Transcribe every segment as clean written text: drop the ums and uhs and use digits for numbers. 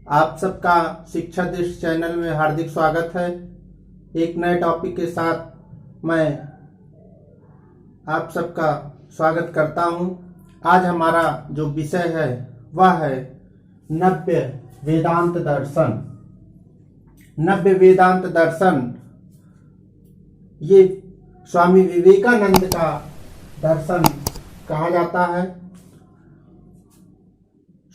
आप सबका शिक्षा दृष्टि चैनल में हार्दिक स्वागत है। एक नए टॉपिक के साथ मैं आप सबका स्वागत करता हूं। आज हमारा जो विषय है वह है नव्य वेदांत दर्शन। नव्य वेदांत दर्शन ये स्वामी विवेकानंद का दर्शन कहा जाता है।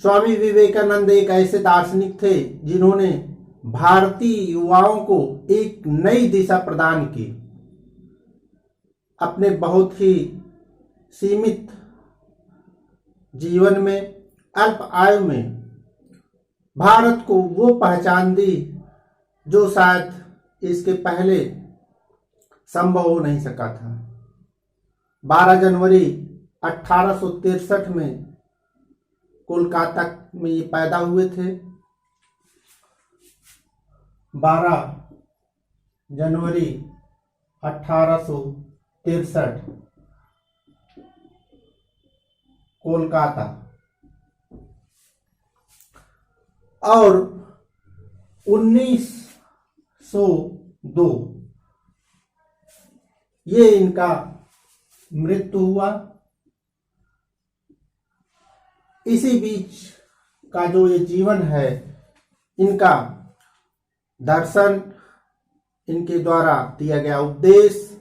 स्वामी विवेकानंद एक ऐसे दार्शनिक थे जिन्होंने भारतीय युवाओं को एक नई दिशा प्रदान की। अपने बहुत ही सीमित जीवन में, अल्प आयु में भारत को वो पहचान दी जो शायद इसके पहले संभव हो नहीं सका था। 12 जनवरी 1863 में कोलकाता में ये पैदा हुए थे। 12 जनवरी 1863 कोलकाता, और 1902 ये इनका मृत्यु हुआ। इसी बीच का जो ये जीवन है, इनका दर्शन, इनके द्वारा दिया गया उपदेश,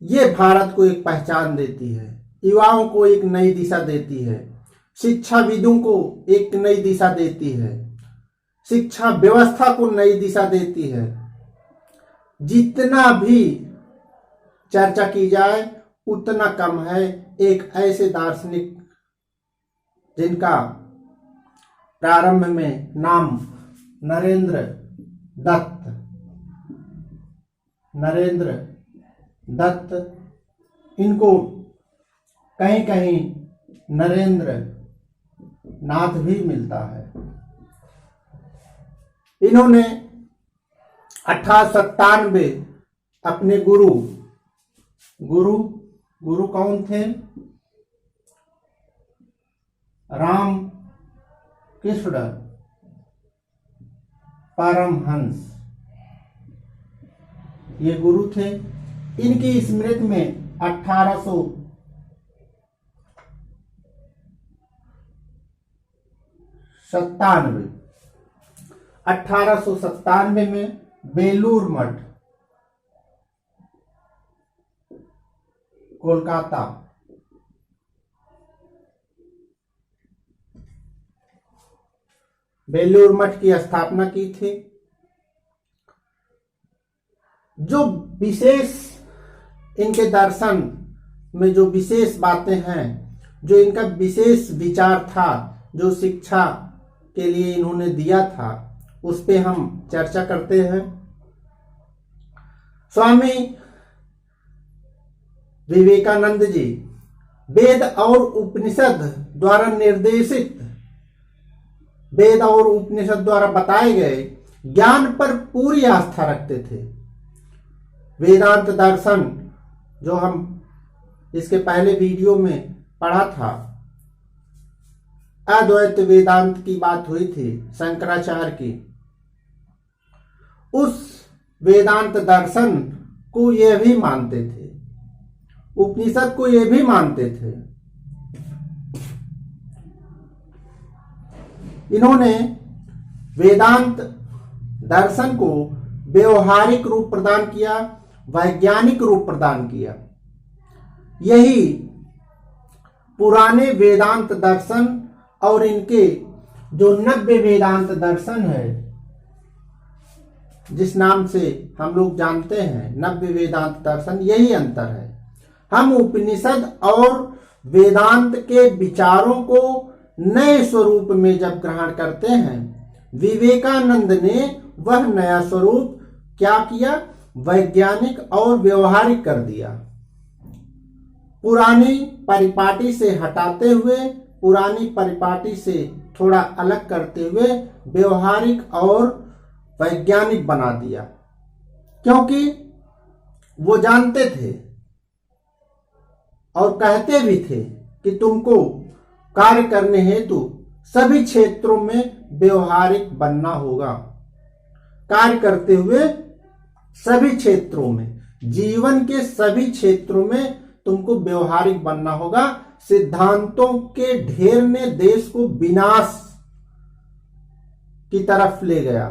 ये भारत को एक पहचान देती है, युवाओं को एक नई दिशा देती है, शिक्षाविदों को एक नई दिशा देती है, शिक्षा व्यवस्था को नई दिशा देती है। जितना भी चर्चा की जाए उतना कम है एक ऐसे दार्शनिक जिनका प्रारंभ में नाम नरेंद्र दत्त, इनको कहीं कहीं नरेंद्र नाथ भी मिलता है। इन्होंने 1897 अपने गुरु कौन थे? राम कृष्ण परमहंस, ये गुरु थे। इनकी स्मृति में 1897 में बेलूर मठ, कोलकाता, बेलूर मठ की स्थापना की थी। जो विशेष इनके दर्शन में जो विशेष बातें हैं, जो इनका विशेष विचार था, जो शिक्षा के लिए इन्होंने दिया था, उस पे हम चर्चा करते हैं। स्वामी विवेकानंद जी वेद और उपनिषद द्वारा निर्देशित, वेद और उपनिषद द्वारा बताए गए ज्ञान पर पूरी आस्था रखते थे। वेदांत दर्शन जो हम इसके पहले वीडियो में पढ़ा था, अद्वैत वेदांत की बात हुई थी शंकराचार्य की, उस वेदांत दर्शन को ये भी मानते थे, उपनिषद को ये भी मानते थे। इन्होंने वेदांत दर्शन को व्यवहारिक रूप प्रदान किया, वैज्ञानिक रूप प्रदान किया। यही पुराने वेदांत दर्शन और इनके जो नव्य वेदांत दर्शन है, जिस नाम से हम लोग जानते हैं नव्य वेदांत दर्शन, यही अंतर है। हम उपनिषद और वेदांत के विचारों को नए स्वरूप में जब ग्रहण करते हैं, विवेकानंद ने वह नया स्वरूप क्या किया? वैज्ञानिक और व्यवहारिक कर दिया। पुरानी परिपाटी से हटाते हुए, पुरानी परिपाटी से थोड़ा अलग करते हुए व्यवहारिक और वैज्ञानिक बना दिया। क्योंकि वो जानते थे और कहते भी थे कि तुमको कार्य करने हेतु सभी क्षेत्रों में व्यवहारिक बनना होगा। कार्य करते हुए सभी क्षेत्रों में, जीवन के सभी क्षेत्रों में तुमको व्यवहारिक बनना होगा। सिद्धांतों के ढेर ने देश को विनाश की तरफ ले गया।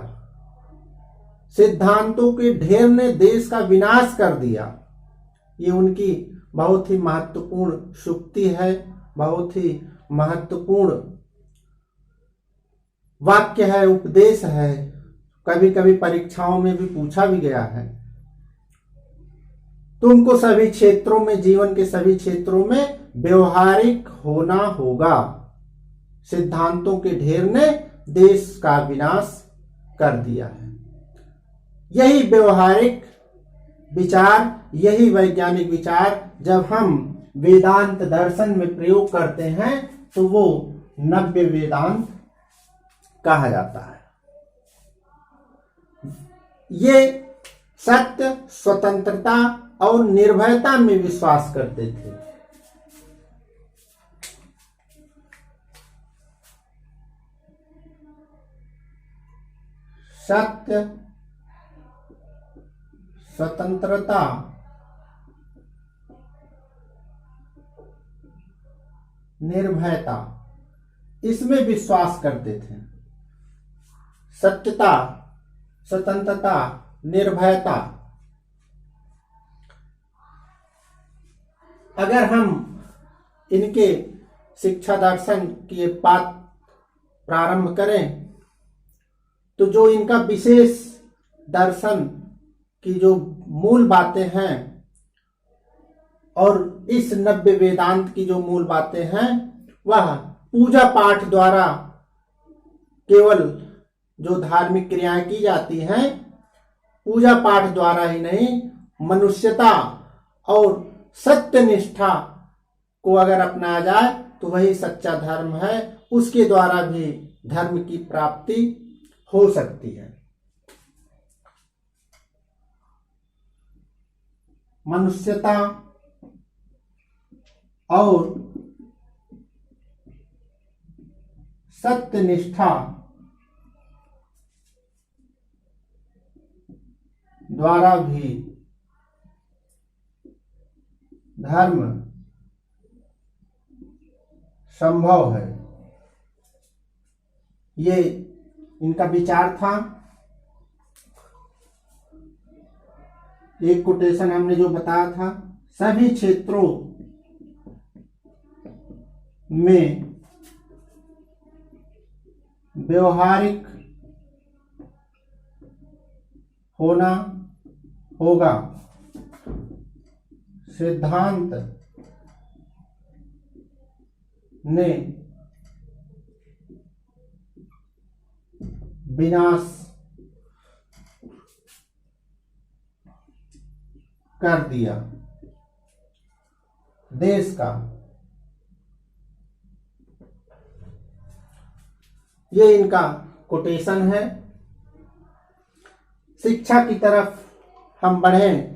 सिद्धांतों के ढेर ने देश का विनाश कर दिया। ये उनकी बहुत ही महत्वपूर्ण सूक्ति है, बहुत ही महत्वपूर्ण वाक्य है, उपदेश है। कभी कभी परीक्षाओं में भी पूछा भी गया है। तुमको सभी क्षेत्रों में, जीवन के सभी क्षेत्रों में व्यवहारिक होना होगा। सिद्धांतों के ढेर ने देश का विनाश कर दिया है। यही व्यवहारिक विचार, यही वैज्ञानिक विचार जब हम वेदांत दर्शन में प्रयोग करते हैं तो वो नव्य वेदांत कहा जाता है। ये सत्य, स्वतंत्रता और निर्भयता में विश्वास करते थे। सत्य, स्वतंत्रता, निर्भयता, इसमें विश्वास करते थे। सत्यता, स्वतंत्रता, निर्भयता। अगर हम इनके शिक्षा दर्शन की बात प्रारंभ करें तो जो इनका विशेष दर्शन की जो मूल बातें हैं और इस नव्य वेदांत की जो मूल बातें हैं वह पूजा पाठ द्वारा केवल जो धार्मिक क्रियाएं की जाती हैं, पूजा पाठ द्वारा ही नहीं, मनुष्यता और सत्यनिष्ठा को अगर अपनाया जाए तो वही सच्चा धर्म है। उसके द्वारा भी धर्म की प्राप्ति हो सकती है। मनुष्यता और सत्यनिष्ठा द्वारा भी धर्म संभव है। ये इनका विचार था। एक कोटेशन हमने जो बताया था, सभी क्षेत्रों में व्यवहारिक होना होगा। सिद्धांत ने विनाश कर दिया देश का। ये इनका कोटेशन है। शिक्षा की तरफ हम बढ़ें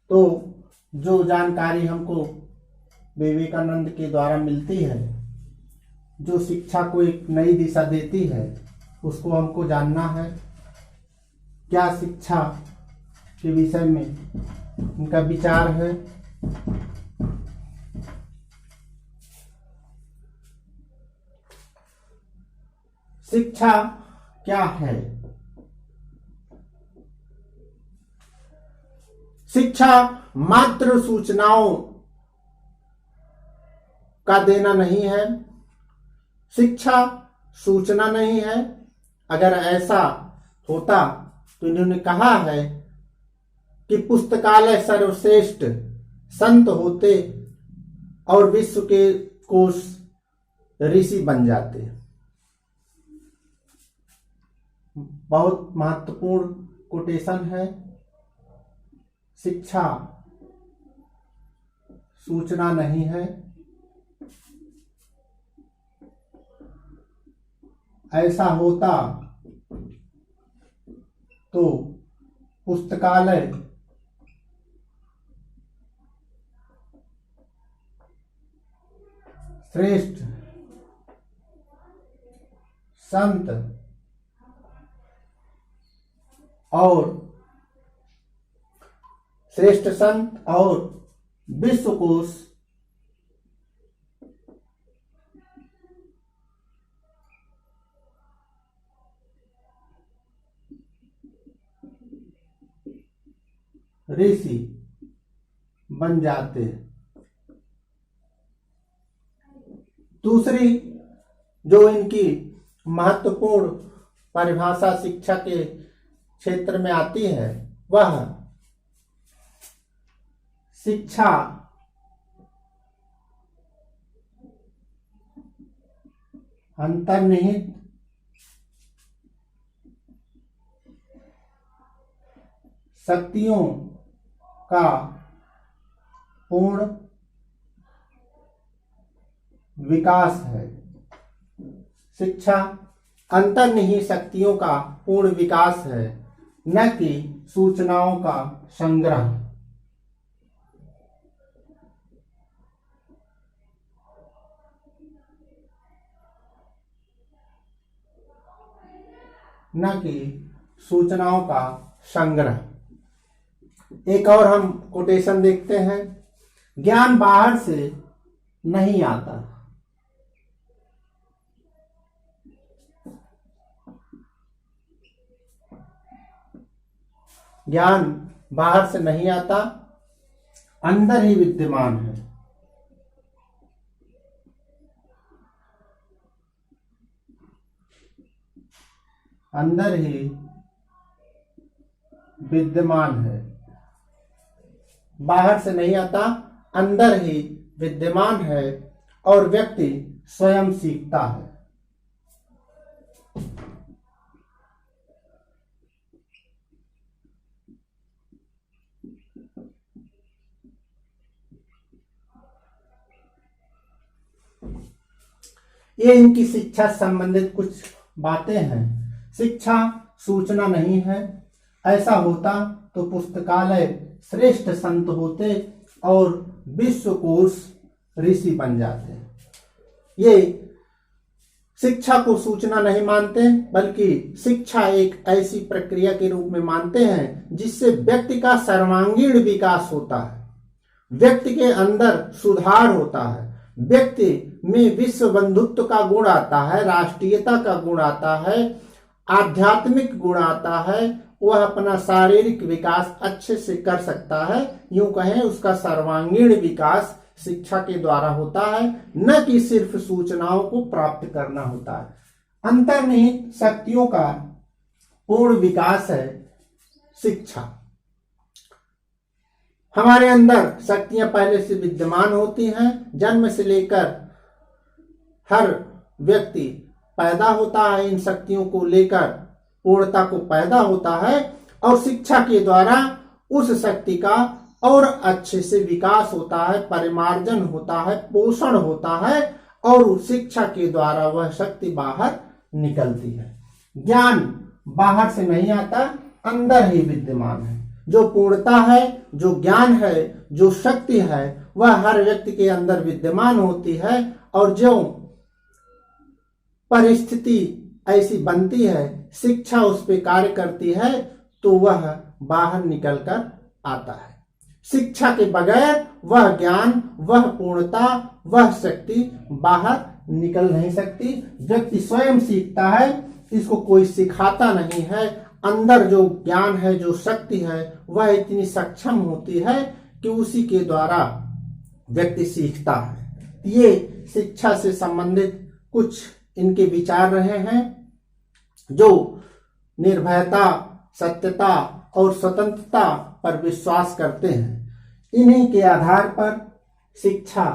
तो जो जानकारी हमको विवेकानंद के द्वारा मिलती है, जो शिक्षा को एक नई दिशा देती है, उसको हमको जानना है। क्या शिक्षा के विषय में उनका विचार है। शिक्षा क्या है? शिक्षा मात्र सूचनाओं का देना नहीं है। शिक्षा सूचना नहीं है। अगर ऐसा होता तो इन्होंने कहा है कि पुस्तकालय सर्वश्रेष्ठ संत होते और विश्व के कोश ऋषि बन जाते। बहुत महत्वपूर्ण कोटेशन है। शिक्षा सूचना नहीं है। ऐसा होता तो पुस्तकालय श्रेष्ठ संत और विश्वकोश ऋषि बन जाते हैं। दूसरी जो इनकी महत्वपूर्ण परिभाषा शिक्षा के क्षेत्र में आती है वह शिक्षा अंतर्निहित शक्तियों का पूर्ण विकास है। शिक्षा अंतर्निहित शक्तियों का पूर्ण विकास है, न कि सूचनाओं का संग्रह। न कि सूचनाओं का संग्रह। एक और हम कोटेशन देखते हैं, ज्ञान बाहर से नहीं आता। ज्ञान बाहर से नहीं आता, अंदर ही विद्यमान है। अंदर ही विद्यमान है। बाहर से नहीं आता, अंदर ही विद्यमान है और व्यक्ति स्वयं सीखता है। ये इनकी शिक्षा संबंधित कुछ बातें हैं। शिक्षा सूचना नहीं है। ऐसा होता तो पुस्तकालय श्रेष्ठ संत होते और विश्वकोश ऋषि बन जाते। ये शिक्षा को सूचना नहीं मानते, बल्कि शिक्षा एक ऐसी प्रक्रिया के रूप में मानते हैं जिससे व्यक्ति का सर्वांगीण विकास होता है, व्यक्ति के अंदर सुधार होता है, व्यक्ति में विश्व बंधुत्व का गुण आता है, राष्ट्रीयता का गुण आता है, आध्यात्मिक गुण आता है, वह अपना शारीरिक विकास अच्छे से कर सकता है। यूं कहें उसका सर्वांगीण विकास शिक्षा के द्वारा होता है, न कि सिर्फ सूचनाओं को प्राप्त करना होता है। अंतर्निहित शक्तियों का पूर्ण विकास है शिक्षा। हमारे अंदर शक्तियां पहले से विद्यमान होती हैं। जन्म से लेकर हर व्यक्ति पैदा होता है, इन शक्तियों को लेकर पूर्णता को पैदा होता है और शिक्षा के द्वारा उस शक्ति का और अच्छे से विकास होता है, परिमार्जन होता है, पोषण होता है और शिक्षा के द्वारा वह शक्ति बाहर निकलती है। ज्ञान बाहर से नहीं आता, अंदर ही विद्यमान है। जो पूर्णता है, जो ज्ञान है, जो शक्ति है, वह हर व्यक्ति के अंदर विद्यमान होती है और जो परिस्थिति ऐसी बनती है, शिक्षा उस पर कार्य करती है, तो वह बाहर निकलकर आता है। शिक्षा के बगैर वह ज्ञान, वह पूर्णता, वह शक्ति बाहर निकल नहीं सकती। व्यक्ति स्वयं सीखता है, इसको कोई सिखाता नहीं है। अंदर जो ज्ञान है, जो शक्ति है, वह इतनी सक्षम होती है कि उसी के द्वारा व्यक्ति सीखता है। ये शिक्षा से संबंधित कुछ इनके विचार रहे हैं, जो निर्भयता, सत्यता और स्वतंत्रता पर विश्वास करते हैं। इन्हीं के आधार पर शिक्षा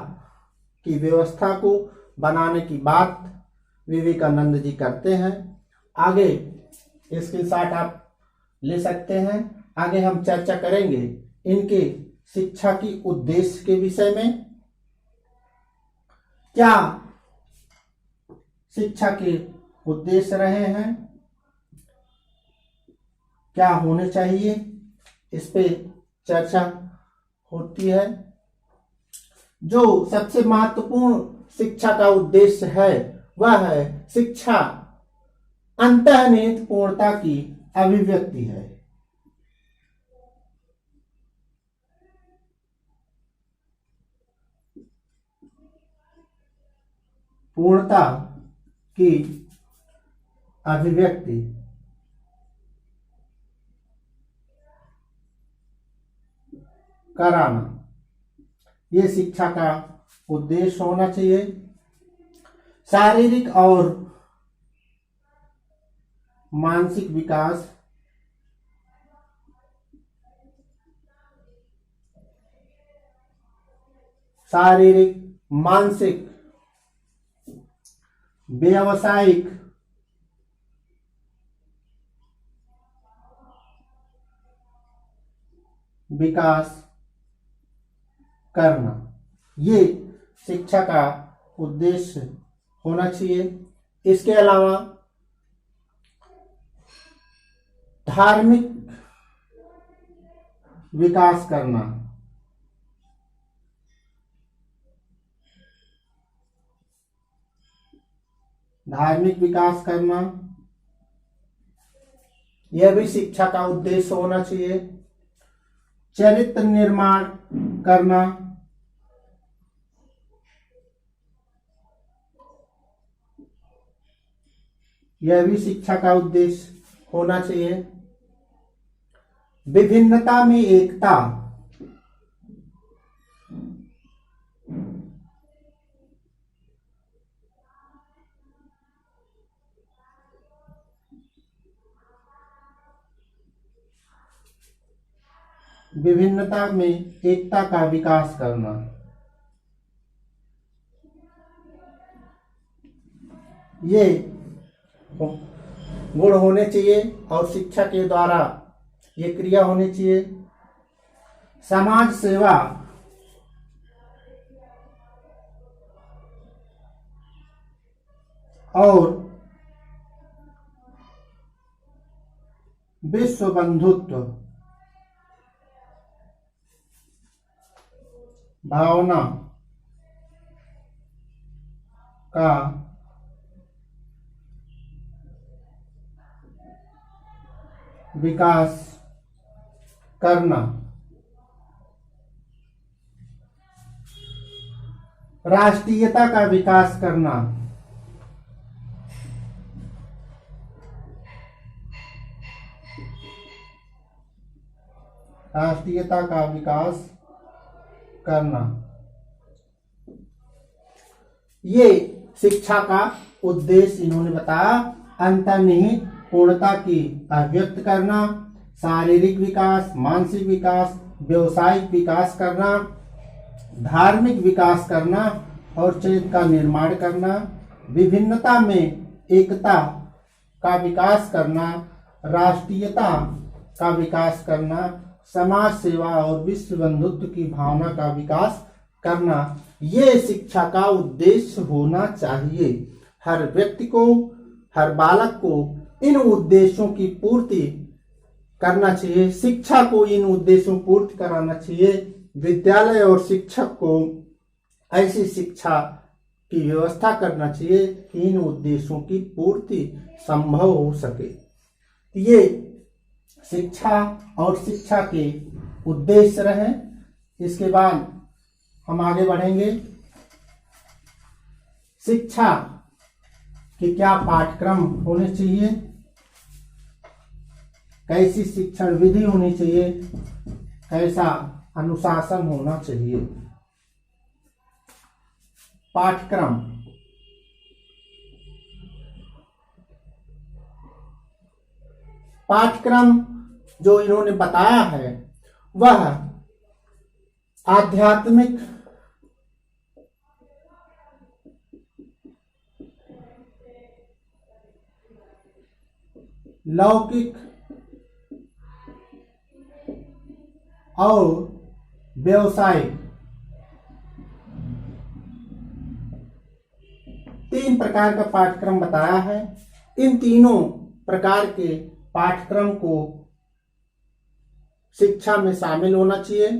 की व्यवस्था को बनाने की बात विवेकानंद जी करते हैं। आगे स्क्रीनशॉट आप ले सकते हैं। आगे हम चर्चा करेंगे इनके शिक्षा की उद्देश्य के विषय में। क्या शिक्षा के उद्देश्य रहे हैं, क्या होने चाहिए, इस पे चर्चा होती है। जो सबसे महत्वपूर्ण शिक्षा का उद्देश्य है वह है शिक्षा अंतर्निहित पूर्णता की अभिव्यक्ति है। पूर्णता की अभिव्यक्ति कराना, ये शिक्षा का उद्देश्य होना चाहिए। शारीरिक और मानसिक विकास, शारीरिक, मानसिक, व्यावसायिक, विकास करना, ये शिक्षा का उद्देश्य होना चाहिए। इसके अलावा धार्मिक विकास करना, धार्मिक विकास करना, यह भी शिक्षा का उद्देश्य होना चाहिए। चरित्र निर्माण करना, यह भी शिक्षा का उद्देश्य होना चाहिए। विभिन्नता में एकता, विभिन्नता में एकता का विकास करना, ये गुण होने चाहिए और शिक्षा के द्वारा ये क्रिया होनी चाहिए। समाज सेवा, और विश्व बंधुत्व भावना का विकास करना, राष्ट्रीयता का विकास करना, राष्ट्रीयता का विकास करना, ये शिक्षा का उद्देश्य इन्होंने बताया। अंतर्निहित पूर्णता की अभिव्यक्त करना, शारीरिक विकास, मानसिक विकास, व्यवसायिक विकास करना, धार्मिक विकास करना और चरित्र का निर्माण करना, विभिन्नता में एकता का विकास करना, राष्ट्रीयता का विकास करना, समाज सेवा और विश्व बंधुत्व की भावना का विकास करना, ये शिक्षा का उद्देश्य होना चाहिए। हर व्यक्ति को, हर बालक को इन उद्देश्यों की पूर्ति करना चाहिए। शिक्षा को इन उद्देश्यों पूर्ति कराना चाहिए। विद्यालय और शिक्षक को ऐसी शिक्षा की व्यवस्था करना चाहिए कि इन उद्देश्यों की पूर्ति संभव हो सके। ये शिक्षा और शिक्षा के उद्देश्य रहे। इसके बाद हम आगे बढ़ेंगे। शिक्षा के क्या पाठ्यक्रम होने चाहिए, कैसी शिक्षण विधि होनी चाहिए, कैसा अनुशासन होना चाहिए। पाठ्यक्रम, पाठ्यक्रम जो इन्होंने बताया है वह आध्यात्मिक, लौकिक और व्यवसायिक, तीन प्रकार का पाठ्यक्रम बताया है। इन तीनों प्रकार के पाठ्यक्रम को शिक्षा में शामिल होना चाहिए।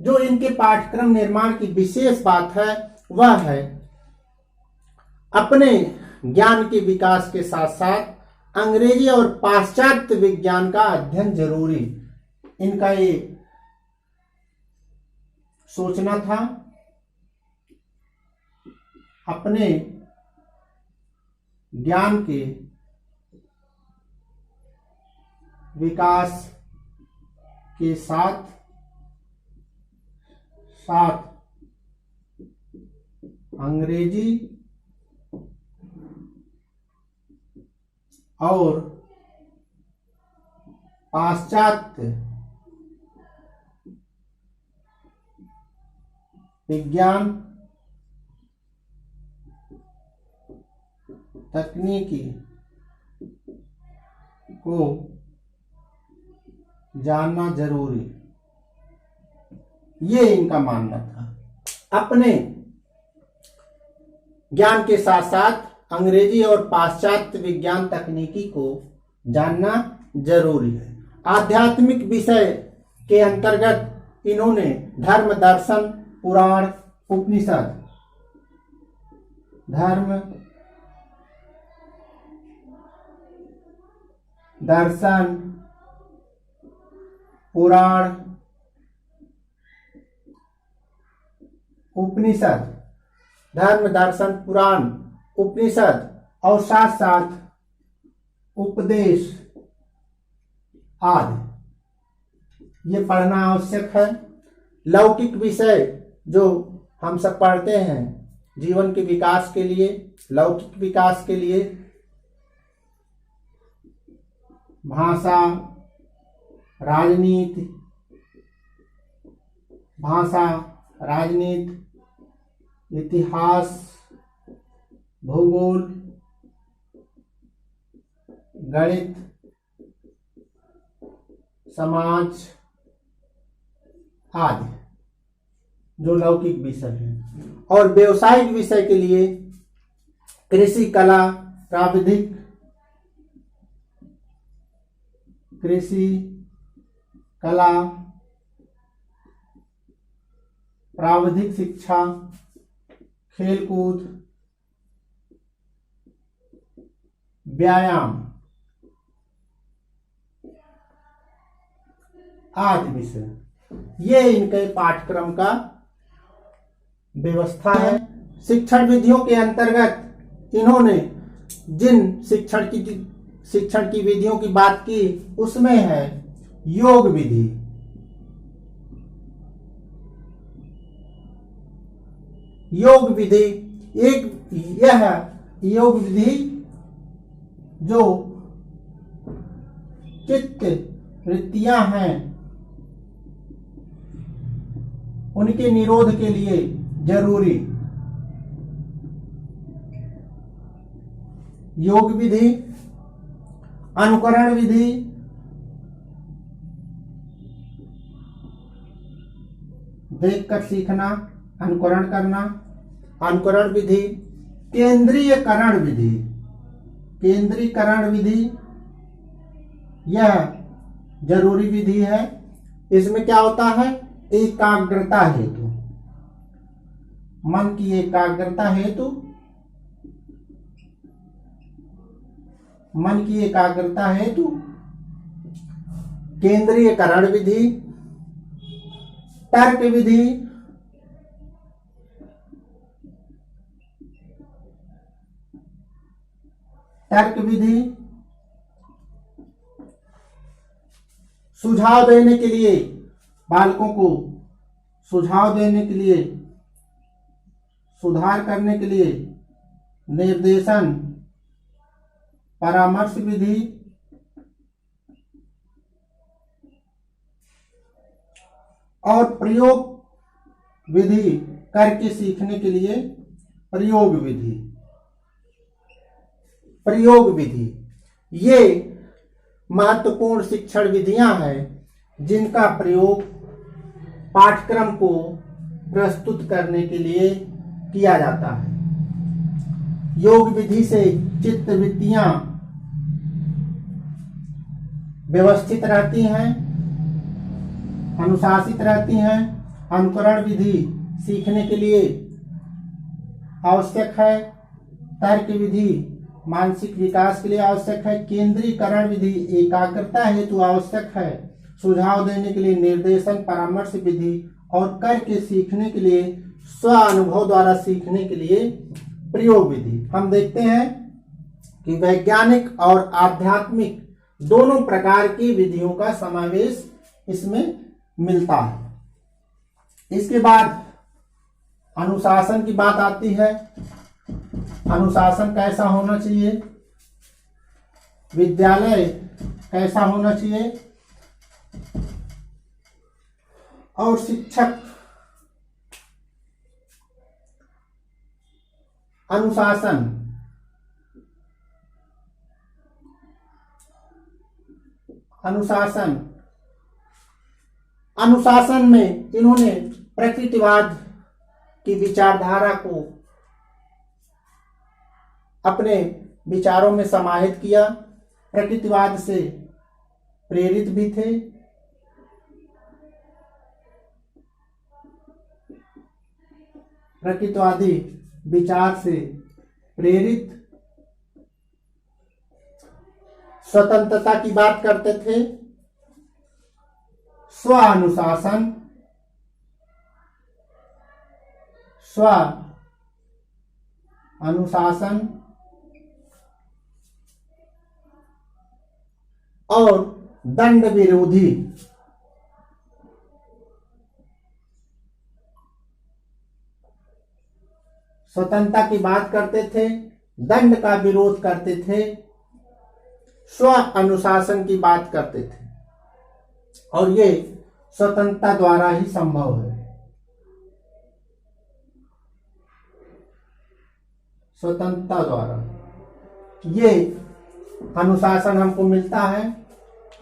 जो इनके पाठ्यक्रम निर्माण की विशेष बात है वह है अपने ज्ञान के विकास के साथ साथ अंग्रेजी और पाश्चात्य विज्ञान का अध्ययन जरूरी। इनका ये सोचना था। अपने ज्ञान के विकास के साथ साथ अंग्रेजी और पाश्चात्य विज्ञान तकनीकी को जानना जरूरी, ये इनका मानना था। अपने ज्ञान के साथ साथ अंग्रेजी और पाश्चात्य विज्ञान तकनीकी को जानना जरूरी है। आध्यात्मिक विषय के अंतर्गत इन्होंने धर्म, दर्शन, पुराण, उपनिषद, धर्म, दर्शन, पुराण, उपनिषद, धर्म, दर्शन, पुराण, उपनिषद और साथ साथ उपदेश आदि ये पढ़ना आवश्यक है। लौकिक विषय जो हम सब पढ़ते हैं जीवन के विकास के लिए, लौकिक विकास के लिए भाषा, राजनीति, इतिहास, भूगोल, गणित, समाज आदि जो लौकिक विषय हैं। और व्यवसायिक विषय के लिए कृषि, कला, प्राविधिक, कृषि, कला, प्राविधिक शिक्षा, खेलकूद, व्यायाम आदि विषय, ये इनके पाठ्यक्रम का व्यवस्था है। शिक्षण विधियों के अंतर्गत इन्होंने जिन शिक्षण की विधियों की बात की उसमें है योग विधि, यह योग विधि जो चित्त वृत्तियां हैं उनके निरोध के लिए जरूरी योग विधि, अनुकरण विधि, देखकर सीखना, अनुकरण करना, अनुकरण विधि, केंद्रीयकरण विधि, यह जरूरी विधि है। इसमें क्या होता है? एकाग्रता हेतु, मन की एकाग्रता हेतु केंद्रीयकरण विधि, तर्क विधि, सुझाव देने के लिए, बालकों को सुझाव देने के लिए, सुधार करने के लिए निर्देशन, परामर्श विधि, और प्रयोग विधि, करके सीखने के लिए प्रयोग विधि, ये महत्वपूर्ण शिक्षण विधियां हैं जिनका प्रयोग पाठ्यक्रम को प्रस्तुत करने के लिए किया जाता है। योग विधि से चित्त वृत्तियां व्यवस्थित रहती हैं, अनुशासित रहती हैं। अनुकरण विधि सीखने के लिए आवश्यक है। तर्क विधि मानसिक विकास के लिए आवश्यक है। केंद्रीकरण विधि एकाग्रता हेतु आवश्यक है। सुझाव देने के लिए निर्देशन परामर्श विधि और करके सीखने के लिए स्व अनुभव द्वारा सीखने के लिए प्रयोग विधि। हम देखते हैं कि वैज्ञानिक और आध्यात्मिक दोनों प्रकार की विधियों का समावेश इसमें मिलता है। इसके बाद अनुशासन की बात आती है। अनुशासन कैसा होना चाहिए, विद्यालय कैसा होना चाहिए और शिक्षक अनुशासन अनुशासन अनुशासन में इन्होंने प्रकृतिवाद की विचारधारा को अपने विचारों में समाहित किया। प्रकृतिवाद से प्रेरित भी थे। प्रकृतिवादी विचार से प्रेरित स्वतंत्रता की बात करते थे। स्व अनुशासन स्व अनुशासन और दंड विरोधी स्वतंत्रता की बात करते थे, दंड का विरोध करते थे, स्व अनुशासन की बात करते थे और ये स्वतंत्रता द्वारा ही संभव है। स्वतंत्रता द्वारा ये अनुशासन हमको मिलता है।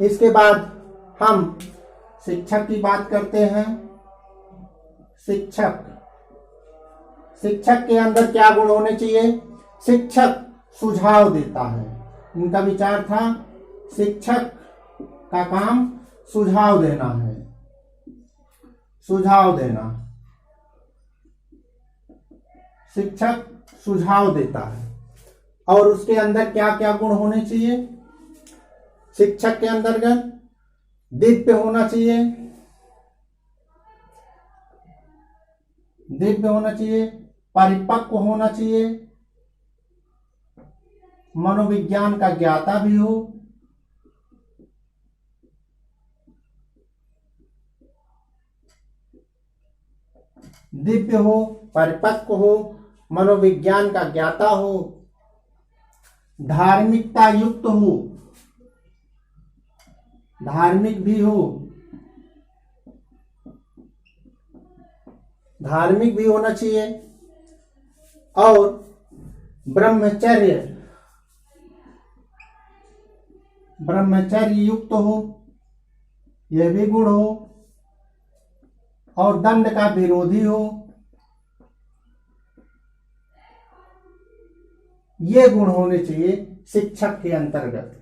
इसके बाद हम शिक्षक की बात करते हैं। शिक्षक के अंदर क्या गुण होने चाहिए? शिक्षक सुझाव देता है। इनका विचार था शिक्षक का काम सुझाव देना है। सुझाव देना, शिक्षक सुझाव देता है। और उसके अंदर क्या क्या गुण होने चाहिए? शिक्षक के अंतर्गत दिव्य होना चाहिए, दिव्य होना चाहिए, परिपक्व होना चाहिए, मनोविज्ञान का ज्ञाता भी हो, दिव्य हो, परिपक्व हो, मनोविज्ञान का ज्ञाता हो, धार्मिकता युक्त हो, धार्मिक भी हो, धार्मिक भी होना चाहिए और ब्रह्मचर्य युक्त हो, यह भी गुण हो और दंड का विरोधी हो। ये गुण होने चाहिए शिक्षक के अंतर्गत।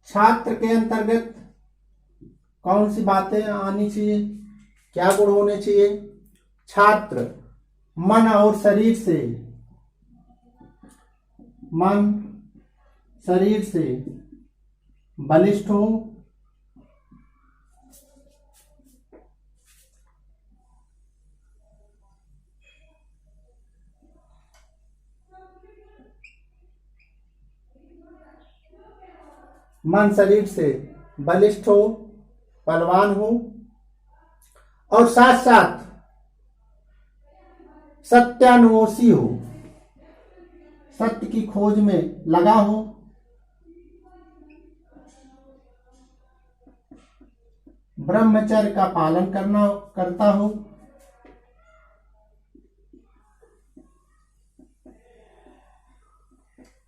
छात्र के अंतर्गत कौन सी बातें आनी चाहिए, क्या गुण होने चाहिए? छात्र मन और शरीर से, मन शरीर से बलिष्ठ हो, मन शरीर से बलिष्ठ हो, बलवान हो और साथ साथ सत्यान्वेषी हो, सत्य की खोज में लगा हो, ब्रह्मचर्य का पालन करता हो,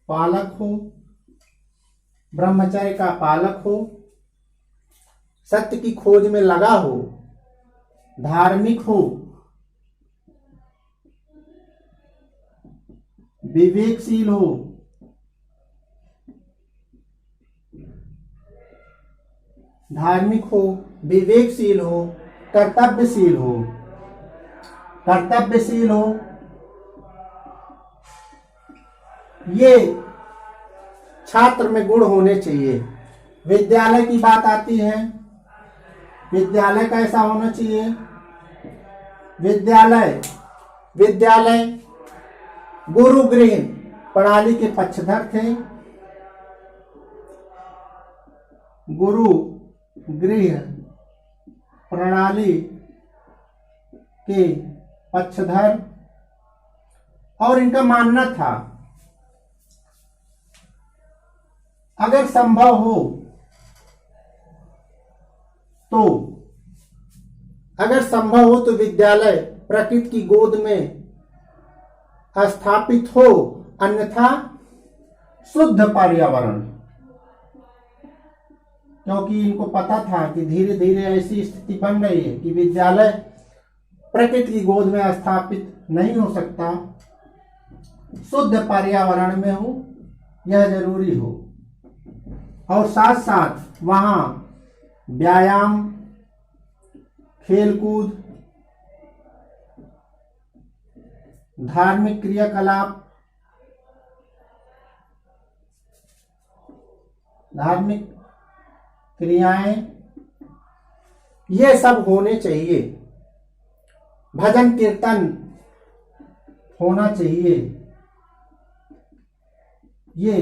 पालक हो, ब्रह्मचर्य का पालक हो, सत्य की खोज में लगा हो, धार्मिक हो, विवेकशील हो, धार्मिक हो, विवेकशील हो, कर्तव्यशील हो, कर्तव्यशील हो, ये छात्र में गुण होने चाहिए। विद्यालय की बात आती है, विद्यालय कैसा होना चाहिए? विद्यालय गुरु गृह प्रणाली के पक्षधर थे। गुरु गृह प्रणाली के पक्षधर, और इनका मानना था अगर संभव हो तो विद्यालय प्रकृति की गोद में स्थापित हो, अन्यथा शुद्ध पर्यावरण। क्योंकि इनको पता था कि धीरे धीरे ऐसी स्थिति बन रही है कि विद्यालय प्रकृति की गोद में स्थापित नहीं हो सकता, शुद्ध पर्यावरण में हो, यह जरूरी हो। और साथ साथ वहां व्यायाम, खेलकूद, धार्मिक क्रियाकलाप, धार्मिक क्रियाएं, ये सब होने चाहिए। भजन कीर्तन होना चाहिए। ये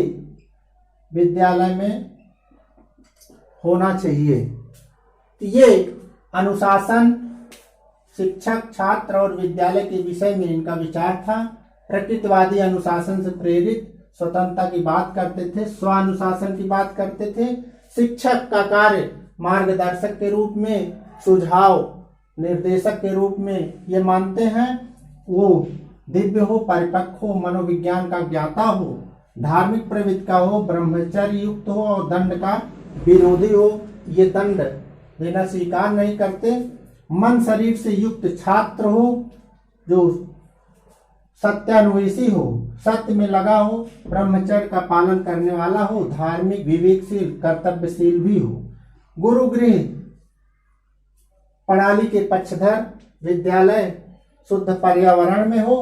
विद्यालय में होना चाहिए। ये अनुशासन शिक्षक, छात्र और विद्यालय के विषय में इनका विचार था। प्रकृतिवादी अनुशासन से प्रेरित स्वतंत्रता की बात करते थे, स्वानुशासन की बात करते थे। शिक्षक का कार्य मार्गदर्शक के रूप में, सुझाव निर्देशक के रूप में ये मानते हैं। वो दिव्य हो, परिपक्व हो, मनोविज्ञान का ज्ञाता हो, धार्मिक प्रवृत्ति का हो, ब्रह्मचर्य युक्त हो और दंड का विरोधी हो। ये दंड देना स्वीकार नहीं करते। मन शरीर से युक्त छात्र हो, जो सत्यान्वेषी हो, सत्य में लगा हो, ब्रह्मचर्य का पालन करने वाला हो, धार्मिक, विवेकशील, कर्तव्यशील भी हो। गुरु गृह प्रणाली के पक्षधर, विद्यालय शुद्ध पर्यावरण में हो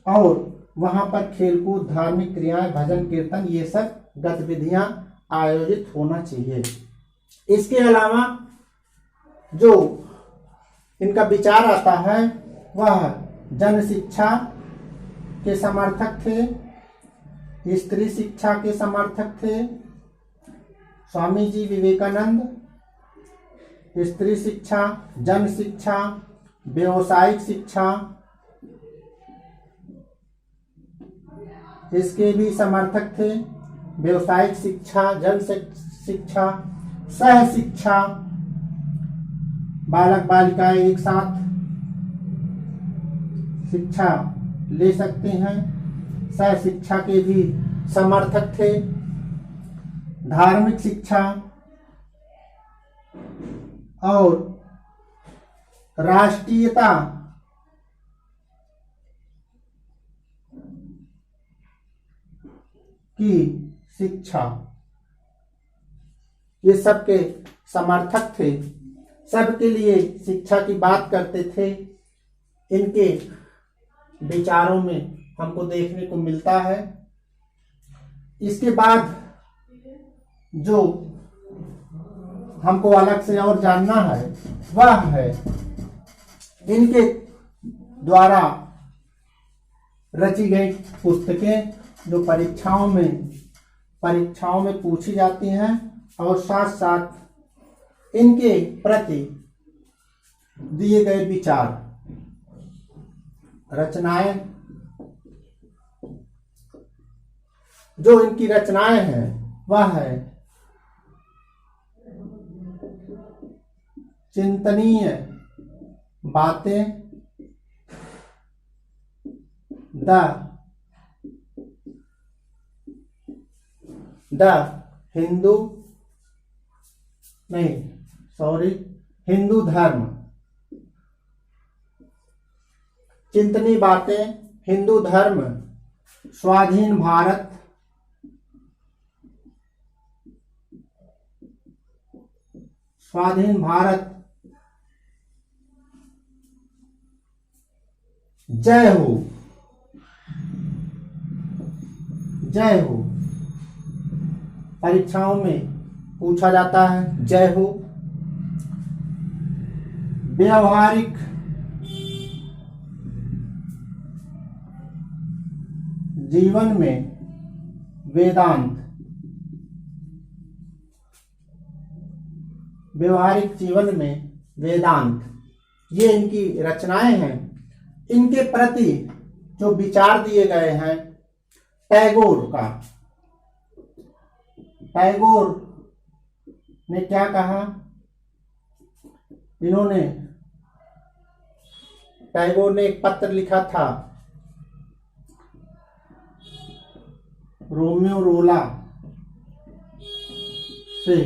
और वहां पर खेलकूद, धार्मिक क्रियाएं, भजन कीर्तन, ये सब गतिविधियां आयोजित होना चाहिए। इसके अलावा जो इनका विचार आता है वह जन शिक्षा के समर्थक थे, स्त्री शिक्षा के समर्थक थे। स्वामी जी विवेकानंद स्त्री शिक्षा, जन शिक्षा, व्यवसायिक शिक्षा, इसके भी समर्थक थे। व्यवसायिक शिक्षा, जन शिक्षा, सह शिक्षा, बालक बालिकाएं एक साथ शिक्षा ले सकते हैं, सह शिक्षा के भी समर्थक थे। धार्मिक शिक्षा और राष्ट्रीयता की शिक्षा, ये सबके समर्थक थे। सबके लिए शिक्षा की बात करते थे। इनके विचारों में हमको देखने को मिलता है। इसके बाद जो हमको अलग से और जानना है वह है इनके द्वारा रची गई पुस्तकें, जो परीक्षाओं में पूछी जाती हैं, और साथ साथ इनके प्रति दिए गए विचार, रचनाएं, जो इनकी रचनाएं हैं वह है चिंतनीय बातें, हिंदू धर्म, चिंतनीय बातें, हिंदू धर्म, स्वाधीन भारत, जय हो, जय हो। परीक्षाओं में पूछा जाता है जय हो। व्यवहारिक जीवन में वेदांत। व्यवहारिक जीवन में वेदांत, ये इनकी रचनाएं हैं। इनके प्रति जो विचार दिए गए हैं टैगोर ने क्या कहा? टैगोर ने एक पत्र लिखा था रोमियो रोला से,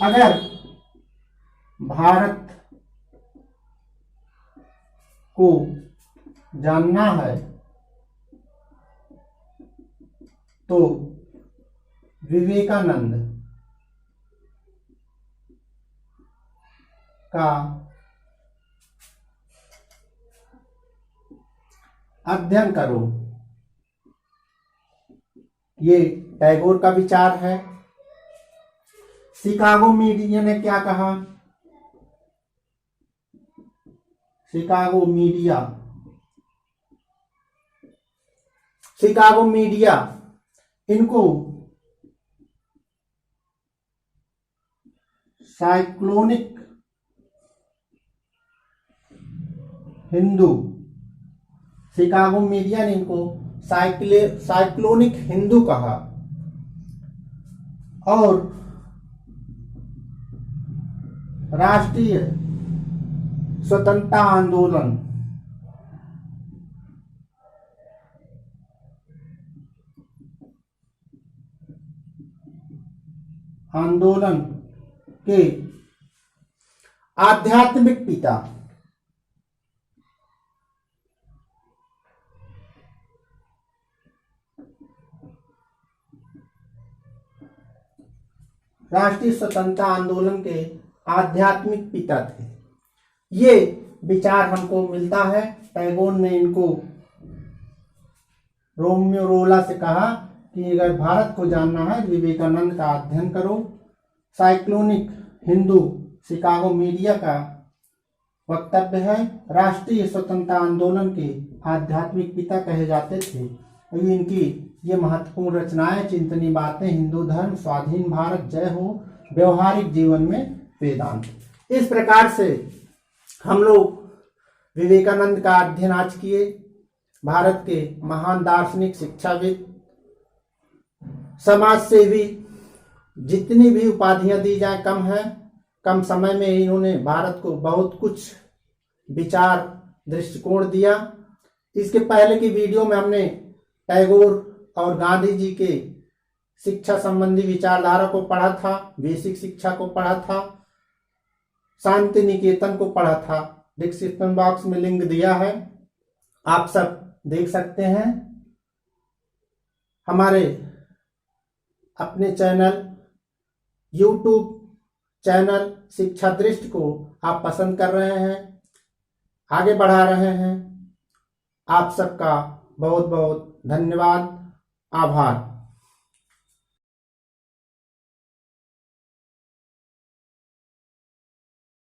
अगर भारत को जानना है तो विवेकानंद का अध्ययन करो। ये टैगोर का विचार है। शिकागो मीडिया ने क्या कहा? शिकागो मीडिया इनको साइक्लोनिक हिंदू, शिकागो मीडिया ने इनको साइक्लोनिक हिंदू कहा। और राष्ट्रीय स्वतंत्रता आंदोलन के आध्यात्मिक पिता राष्ट्रीय स्वतंत्रता आंदोलन के आध्यात्मिक पिता थे। ये विचार हमको मिलता है। टैगोर ने इनको रोमियो रोला से कहा कि अगर भारत को जानना है विवेकानंद का अध्ययन करो। साइक्लोनिक हिंदू शिकागो मीडिया का वक्तव्य है। राष्ट्रीय स्वतंत्रता आंदोलन के आध्यात्मिक पिता कहे जाते थे। इनकी ये महत्वपूर्ण रचनाएं, चिंतनीय बातें, हिंदू धर्म, स्वाधीन भारत, जय हो, व्यवहारिक जीवन में वेदांत। इस प्रकार से हम लोग विवेकानंद का अध्ययन आज किए। भारत के महान दार्शनिक, शिक्षाविद, समाज सेवी, जितनी भी उपाधियां दी जाए कम है। कम समय में इन्होंने भारत को बहुत कुछ विचार दृष्टिकोण दिया। इसके पहले की वीडियो में हमने टैगोर और गांधी जी के शिक्षा संबंधी विचारधारा को पढ़ा था, बेसिक शिक्षा को पढ़ा था, शांति निकेतन को पढ़ा था। डिस्क्रिप्शन बॉक्स में लिंक दिया है, आप सब देख सकते हैं। हमारे अपने चैनल YouTube चैनल शिक्षा दृष्टि को आप पसंद कर रहे हैं, आगे बढ़ा रहे हैं। आप सबका बहुत बहुत धन्यवाद, आभार।